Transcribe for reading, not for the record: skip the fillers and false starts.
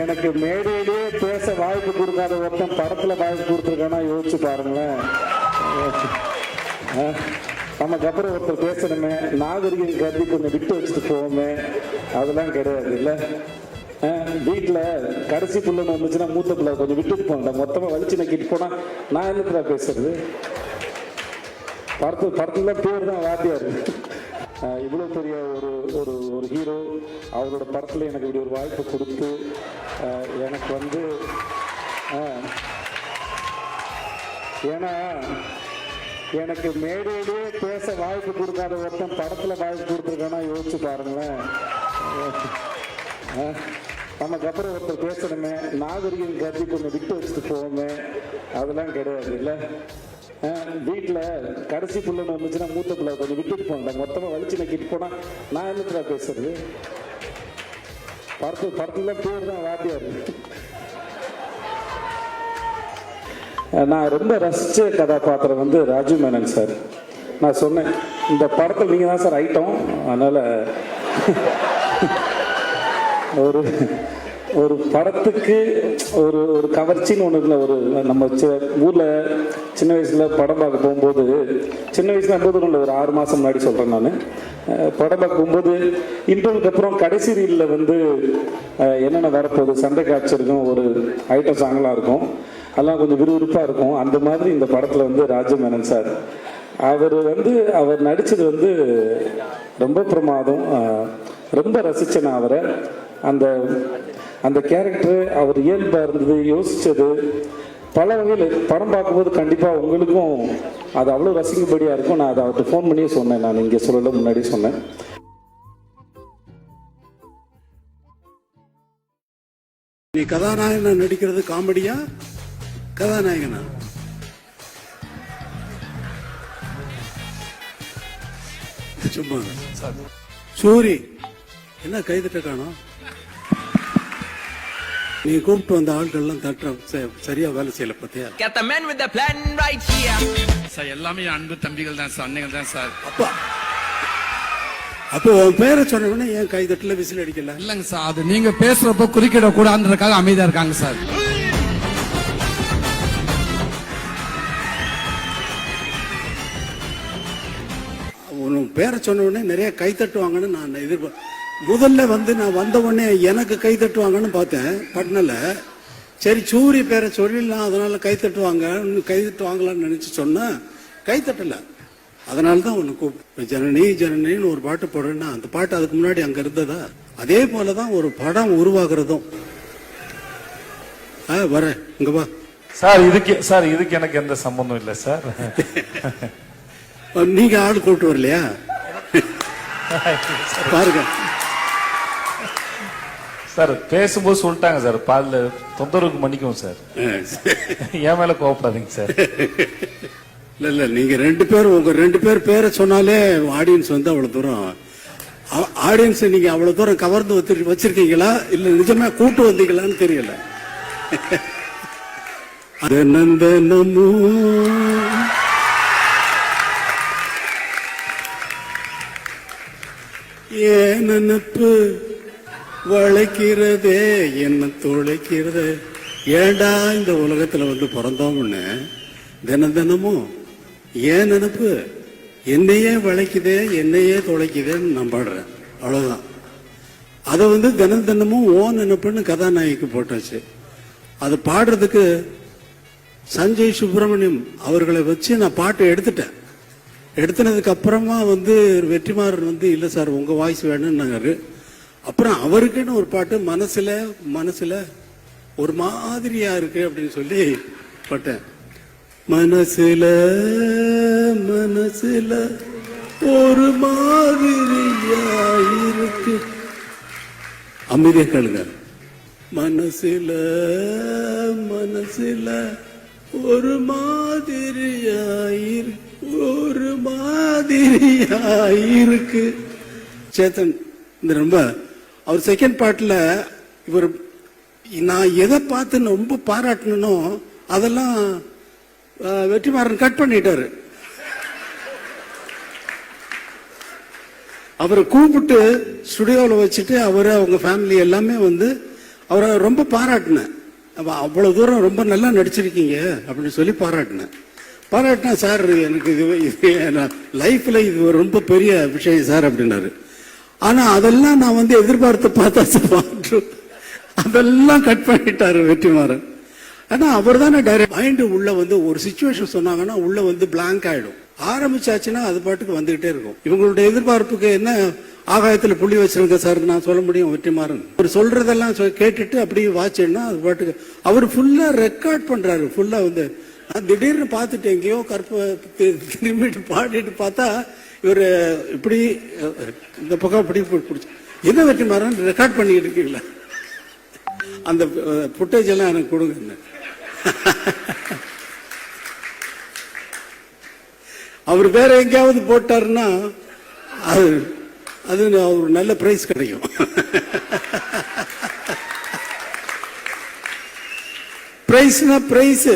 எனக்கு மேடையிலேயே பேச வாய்ப்பு கொடுக்காத ஒருத்தன் படத்துல வாய்ப்பு கொடுத்துருக்கானா யோசிச்சு பாருங்களேன். நமக்கு அப்புறம் ஒருத்தர் பேசணுமே, நாகரிகம் கருதி கொஞ்சம் விட்டு வச்சுட்டு போவோமே, அதெல்லாம் கிடையாது இல்லை. வீட்டில் கடைசி பிள்ளைன்னு வந்துச்சுன்னா மூத்த பிள்ளை கொஞ்சம் விட்டுட்டு போங்க, மொத்தமாக வலிச்சு நக்கிட்டு போனா நான் என்னத்துல பேசுறது? படத்துல பேர் தான் வாத்தியார். இவ்வளோ பெரிய ஒரு ஒரு ஒரு ஹீரோ அவரோட படத்தில் எனக்கு இப்படி ஒரு வாய்ப்பு கொடுத்து எனக்கு வந்து ஏன்னா எனக்கு மேடையிலேயே பேச வாய்ப்பு கொடுக்காத ஒருத்தன் படத்தில் வாய்ப்பு கொடுத்துருக்கானா யோசிச்சு பாருங்களேன். நமக்கு அப்புறம் ஒருத்தர் பேசணுமே, நாகரிகம் கருதி கொஞ்சம் விட்டு வச்சுட்டு போவோமே, அதெல்லாம் கிடையாது இல்லை. வீட்டில் கடைசி பிள்ளைன்னு வந்துச்சுன்னா மூத்த பிள்ளை கொஞ்சம் விட்டுட்டு போங்க, மொத்தமாக வலிச்சு நக்கிட்டு போனா நான் என்னத்துல பேசுறது? படத்துல பேர் தான் வாத்தியார். நான் ரொம்ப ரசிச்ச கதாபாத்திரம் வந்து ராஜு மேனன் சார். நான் சொன்னேன், இந்த படத்தில் நீங்கள் தான் சார் ஐட்டம், அதனால் ஒரு படத்துக்கு ஒரு ஒரு கவர்ச்சின்னு ஒன்று இல்லை. ஒரு நம்ம ஊரில் சின்ன வயசில் படம் பார்க்க போகும்போது, சின்ன வயசுல போது இல்லை, ஒரு 6 மாதம் முன்னாடி சொல்கிறேன் நான், படம் பார்க்க போகும்போது இன்டர்வலுக்கு அப்புறம் கடைசி ரீலில் வந்து என்னென்ன வரப்போகுது, சண்டை காட்சி இருக்கும், ஒரு ஐட்டம் சாங்கெலாம் இருக்கும், அதெல்லாம் கொஞ்சம் விறுவிறுப்பாக இருக்கும். அந்த மாதிரி இந்த படத்தில் வந்து ராஜு மேனன் சார் அவர் நடித்தது வந்து ரொம்ப பிரமாதம். ரொம்ப ரசித்தேன் நான் அவரை. அந்த கேரக்டர் அவர் இயல்பாக இருந்தது, யோசித்தது பல வகையில். படம் பார்க்கும்போது கண்டிப்பாக உங்களுக்கும் அது அவ்வளோ ரசிக்கும்படியாக இருக்கும். நான் அதை அவர்கிட்ட ஃபோன் பண்ணியே சொன்னேன், நான் இங்கே சொல்லல முன்னாடி சொன்னேன். நீ கதாநாயகனா நடிக்கிறது காமெடியா கதாநாயகனா? சும்மா சூரி என்ன கைதட்ட காணோம்? நீ கூப்பிட்டு வந்த ஆட்கள்லாம் தட்ட சரியா வேலை செய்யல பத்தியா? Get the man with the plan right here. Sir எல்லாமே அன்பு தம்பிகள் தான் சார், அன்னைகள் தான் சார். அப்போ உன் பேரை சொன்ன உடனே ஏன் கைதட்டல விசில் அடிக்கல? இல்லங்க சார், அது நீங்க பேசுறப்ப குறுக்கிட கூடாதுன்றதுக்காக அமைதியா இருக்காங்க சார். உன் பேரை சொன்ன உடனே நிறைய கை தட்டுவாங்கன்னு நான் முதல்ல வந்து நான் வந்த உடனே எனக்கு கை தட்டுவாங்கன்னு பார்த்தேன் பட்னல. சரி சூரிய பேரை சொல்லிடலாம், அதனால கை தட்டுவாங்களான்னு நினைச்சு சொன்னா கை தட்டல. அதனால தான் உன்னை கூப்பிட்டு ஜனனி ஜனனின்னு ஒரு பாட்டு போடுறேன்னா அந்த பாட்டு அதுக்கு முன்னாடி அங்க இருந்ததா? அதே போலதான் ஒரு படம் உருவாக்குறதும். வர இங்க வா சார். இதுக்கு எனக்கு எந்த சம்பந்தம் இல்லை சார். நீங்க ஆள் கூப்பிட்டு வரலையா? பாருங்க சார், பேசும்போது சொல்லிட்டாங்க சார், பால்ல தொந்தரவுக்கு மன்னிக்கும் சார். என் மேல கோவப்படாதீங்க சார். இல்ல நீங்க உங்க ரெண்டு பேர் பேரை சொன்னாலே ஆடியன்ஸ் வந்து அவ்வளவு தூரம், ஆடியன்ஸ் நீங்க அவ்வளவு தூரம் கவர்ந்து வச்சிருக்கீங்களா இல்ல நிஜமா கூட்டு வந்தீங்களான்னு தெரியல. ஏன் நினைப்பு வளைக்கிறதே என்ன துளைக்கிறது. ஏண்டா இந்த உலகத்துல வந்து பிறந்தோம்னு தினமும் ஏன் நினைப்பு என்னையே வளைக்குதே என்னையே துளைக்குதேன்னு நான் பாடுறேன். அவ்வளவுதான். அதை வந்து தினமும் ஓ நினைப்புன்னு கதாநாயகிக்கு போட்டாச்சு. அது பாடுறதுக்கு சஞ்சய் சுப்பிரமணியம் அவர்களை வச்சு நான் பாட்டு எடுத்துனதுக்கு அப்புறமா வந்து வெற்றிமாறன் வந்து இல்ல சார் உங்க வாய்ஸ் வேணும்னாரு. அப்புறம் அவருக்குன்னு ஒரு பாட்டு மனசுல ஒரு மாதிரியா இருக்கு அப்படின்னு சொல்லி பாட்டேன். மனசுல ஒரு மாதிரியா இருக்கு. அமைதியா கேளுங்க. மனசுல ஒரு மாதிரியா இருக்கு. சேத்தன் இந்த ரொம்ப அவர் செகண்ட் பார்ட்ல இவர் நான் எதை பார்த்து ரொம்ப பாராட்டணும் அதெல்லாம் வெற்றிமாறன் கட் பண்ணிட்டாரு. அவரை கூப்பிட்டு ஸ்டுடியோவில் வச்சுட்டு அவரு அவங்க ஃபேமிலி எல்லாமே வந்து அவரை ரொம்ப பாராட்டினேன். அவ்வளவு தூரம் ரொம்ப நல்லா நடிச்சிருக்கீங்க அப்படின்னு சொல்லி பாராட்டினா சார் எனக்கு இது லைஃப்ல இது ரொம்ப பெரிய விஷயம் சார் அப்படின்னாரு. ஆனா அதெல்லாம் நான் வந்து எதிர்பார்த்து பார்த்தா அதெல்லாம் கட் பண்ணிட்டாரு வெற்றிமாறன். ஆனா அவர் தானே டைரக்ட் மைண்டு உள்ள வந்து ஒரு சிச்சுவேஷன் சொன்னாங்கன்னா உள்ள வந்து பிளாங்க் ஆயிடும். ஆரம்பிச்சாச்சுன்னா அது பாட்டுக்கு வந்துகிட்டே இருக்கும். இவங்களுடைய எதிர்பார்ப்புக்கு என்ன ஆகாயத்துல புள்ளி வச்சிருக்க சார் நான் சொல்ல முடியும் வெற்றிமாறன். அவர் சொல்றதெல்லாம் கேட்டுட்டு அப்படியே வாட்சேன்னா அது பாட்டுக்கு அவர் ஃபுல்லா ரெக்கார்ட் பண்றாரு. ஃபுல்லா வந்து திடீர்னு பார்த்துட்டு எங்கேயோ திரும்பிட்டு பாடிட்டு பார்த்தா இவர் இப்படி இந்த பக்கம் இப்படி பிடிச்சி என்ன வெற்றிமாறன் ரெக்கார்ட் பண்ணிட்டு இருக்கீங்களா, அந்த ஃபுட்டேஜ் எல்லாம் எனக்கு கொடுங்க. அவர் வேற எங்கேயாவது போட்டாருன்னா அது ஒரு நல்ல பிரைஸ் கிடைக்கும். பிரைஸ்னா பிரைஸ்